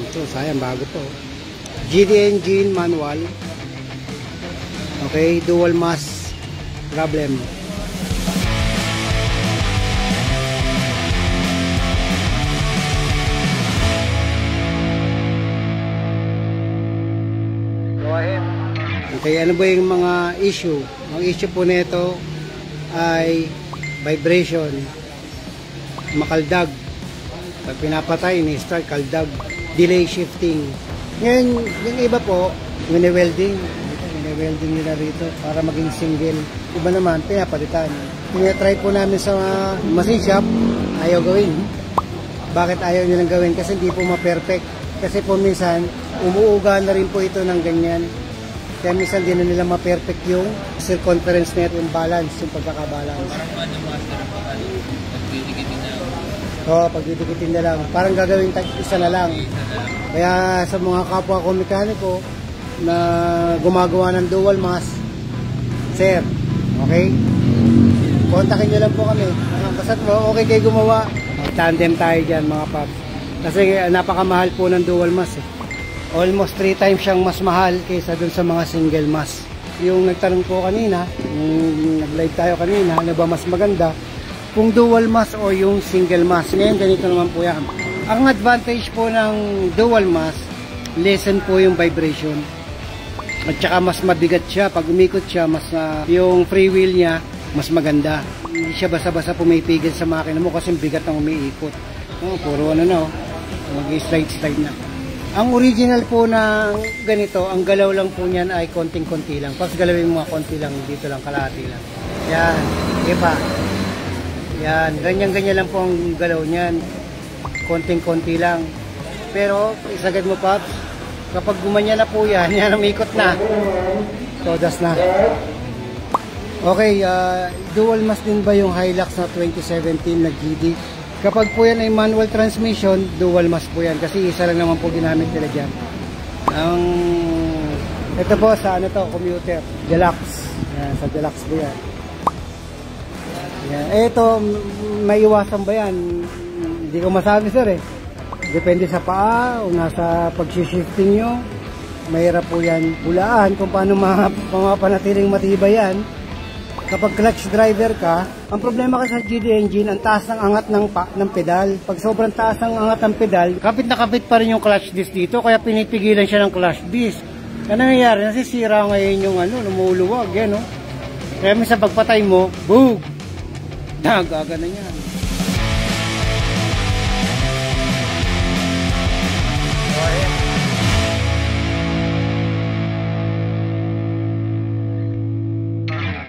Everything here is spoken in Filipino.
Ito, sayang, bago to. GD engine manual. Okay, dual mass problem. Go ahead. Okay, ano ba yung mga issue? Ang issue po nito ay vibration, makaldag. Pag pinapatay, ni-start kaldag, delay shifting. Ngayon, yung iba po, wini-welding nila rito para maging single. Iba naman, pinapalitan. Tinatry po namin sa machine shop, ayaw gawin. Bakit ayaw nilang gawin? Kasi hindi po ma-perfect. Kasi po minsan, umuuga na rin po ito ng ganyan. Kaya minsan din na nila ma-perfect yung circumference net, yung balance, yung pagkakabalance. Parang ano master, pagdidikitin na. Oo, pagdidikitin na lang. Parang gagawin isa na lang. Kaya sa mga kapwa ko mekaniko na gumagawa ng dual mass, sir, okay? Kontakin nyo lang po kami. Basta't okay kayo gumawa. Tandem tayo dyan mga paps. Kasi napakamahal po ng dual mass eh. Almost 3 times siyang mas mahal kaysa dun sa mga single mass. Yung nagtanong po kanina, nag-live tayo kanina, ano ba mas maganda? Kung dual mass o yung single mass. Ngayon, ganito naman po yan. Ang advantage po ng dual mass, lessen po yung vibration. At saka mas mabigat siya. Pag umikot siya, mas yung free wheel niya, mas maganda. Hindi siya basa-basa pumipigil sa makina mo kasi bigat ang umiikot. Oh, puro ano na, mag-slide-slide na. Ang original po na ganito, ang galaw lang po niyan ay konting-konti lang. Pas galawin mo mga konti lang, dito lang, kalahati lang. Yan, iba. Yan, ganyan-ganyan lang po ang galaw niyan. Konting-konti lang. Pero, isagad mo, Pops, kapag gumanya na po yan, yan umikot na. Todas na. Okay, dual mass din ba yung Hilux na 2017 na GD? Kapag po yan ay manual transmission, dual mass po yan. Kasi isa lang naman po ginamit nila dyan. Ito po sa ano to, commuter. Deluxe. Yan, sa Deluxe po yan. Yan. Ito, may iwasan ba yan? Hindi ko masabi sir eh. Depende sa paa o nasa pag-shifting nyo. Mahirap po yan bulaan kung paano mapanatiling matibay yan. Kapag clutch driver ka, ang problema kasi sa GD engine, ang taas ng angat ng pedal. Pag sobrang taas ng angat ng pedal, kapit na kapit pa rin yung clutch disc dito, kaya pinipigilan siya ng clutch disc. Ano nangyayari? Nasisira ngayon yung lumuluwag, yan, no? Kaya minsan pagpatay mo, boom! Nagagana yan.